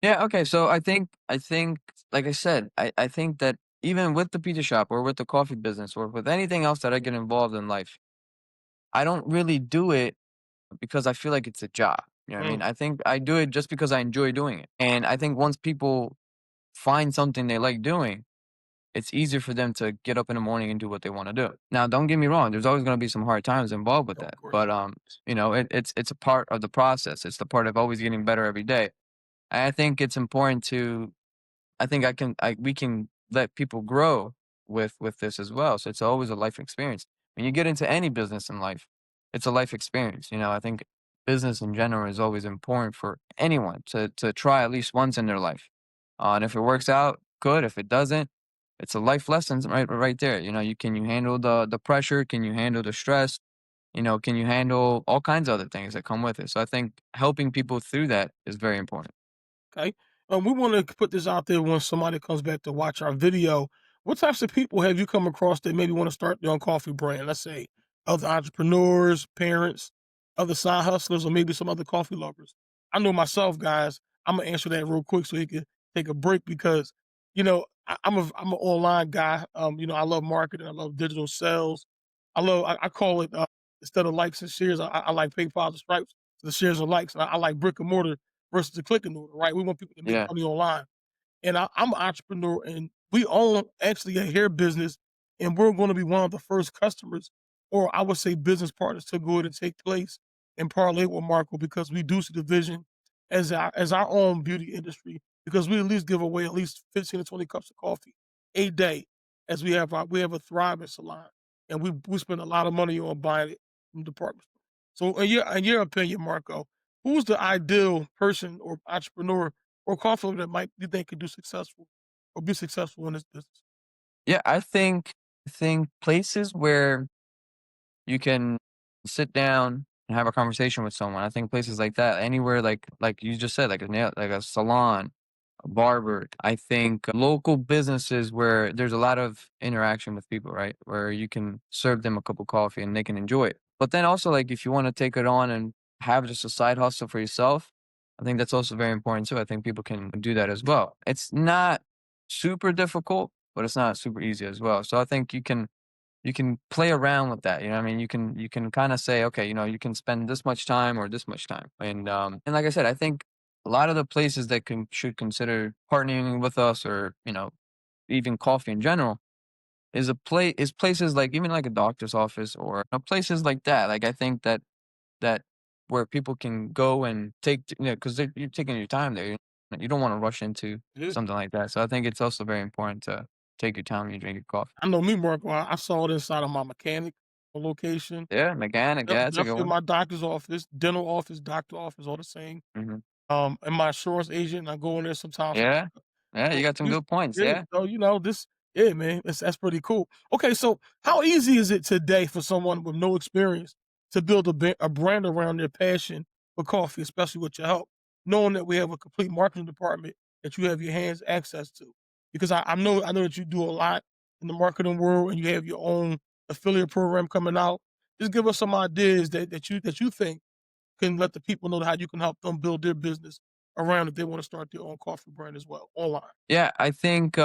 Yeah, okay, so I think, like I said, I think that even with the pizza shop or with the coffee business or with anything else that I get involved in life, I don't really do it because I feel like it's a job. You know what I Mm, mean? I think I do it just because I enjoy doing it. And I think once people find something they like doing, it's easier for them to get up in the morning and do what they want to do. Now, don't get me wrong, there's always going to be some hard times involved with of that. course. But it's a part of the process. It's the part of always getting better every day. And I think it's important to I think we can let people grow with this as well. So it's always a life experience. When you get into any business in life, it's a life experience. I think business in general is always important for anyone to try at least once in their life. And if it works out, good. If it doesn't, it's a life lesson right there. You handle the pressure? Can you handle the stress? Can you handle all kinds of other things that come with it? So I think helping people through that is very important. Okay. We want to put this out there when somebody comes back to watch our video. What types of people have you come across that maybe want to start their own coffee brand? Let's say other entrepreneurs, parents, other side hustlers, or maybe some other coffee lovers. I know myself, guys. I'm gonna answer that real quick so he can take a break because I'm an online guy. I love marketing. I love digital sales. I call it instead of likes and shares. I like PayPal and Stripes. The shares and likes. I like brick and mortar versus the click and order, right? We want people to make Yeah. money online. And I'm an entrepreneur and we own actually a hair business and we're going to be one of the first customers, or I would say business partners to go ahead and take place and parlay with Marco because we do see the vision as our own beauty industry because we at least give away at least 15 to 20 cups of coffee a day as we have a thriving salon and we spend a lot of money on buying it from department stores. So in your opinion, Marco, who's the ideal person or entrepreneur or coffee that might you think could do successful or be successful in this business? Yeah, I think places where you can sit down and have a conversation with someone. I think places like that, anywhere like you just said, like a salon, a barber. I think local businesses where there's a lot of interaction with people, right? Where you can serve them a cup of coffee and they can enjoy it. But then also like if you want to take it on and have just a side hustle for yourself, I think that's also very important too. I think people can do that as well. It's not super difficult, but it's not super easy as well. So I think you can play around with that. I mean, you can kind of say, okay, you can spend this much time or this much time, and like I said, I think a lot of the places that can should consider partnering with us, or even coffee in general, is places like even like a doctor's office or places like that. Like I think that where people can go and take, because you're taking your time there. You don't want to rush into Yeah. something like that. So I think it's also very important to take your time when you drink your coffee. I know me, Marco. I saw it inside of my mechanic location. Yeah, mechanic. Yep, Yeah, that's a good definitely one. my doctor's office, dental office, doctor office, all the same. Mhm. And my insurance agent, I go in there sometimes for Yeah. checkup. Yeah, you So got some you good points, yeah, yeah. so this yeah, man, that's pretty cool. Okay, so how easy is it today for someone with no experience to build a brand around their passion for coffee, especially with your help, knowing that we have a complete marketing department that you have your hands access to? Because I know that you do a lot in the marketing world and you have your own affiliate program coming out. Just give us some ideas that you think can let the people know how you can help them build their business around if they want to start their own coffee brand as well online. Yeah, I think,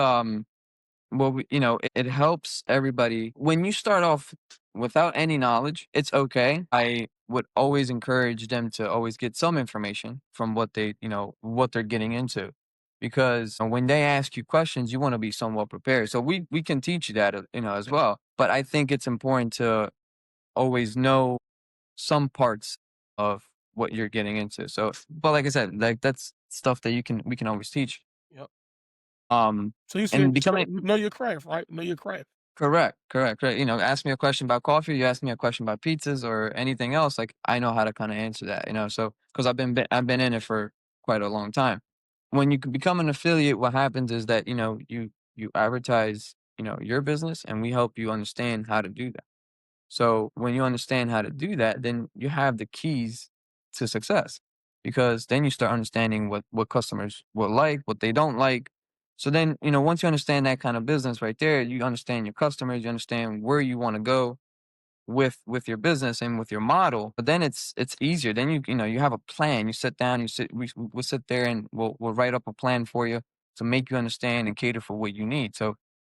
well, it helps everybody. When you start off without any knowledge, it's okay. I would always encourage them to always get some information from what they're getting into. Because when they ask you questions, you want to be somewhat prepared. So we can teach you that, as well. But I think it's important to always know some parts of what you're getting into. So, but like I said, like that's stuff that we can always teach. Yep. Um, So you said and becoming know your craft, right? Know your craft. correct, correct, correct. Ask me a question about coffee, you ask me a question about pizzas or anything else, like I know how to kind of answer that. So because I've been in it for quite a long time. When you can become an affiliate, what happens is that you advertise your business, and we help you understand how to do that. So when you understand how to do that, then you have the keys to success, because then you start understanding what customers will like, what they don't like. So then, once you understand that kind of business right there, you understand your customers, you understand where you want to go. with your business and with your model, but then it's easier. Then you know, you have a plan. You sit down, we'll sit there and we'll write up a plan for you to make you understand and cater for what you need. So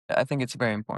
I think it's very important.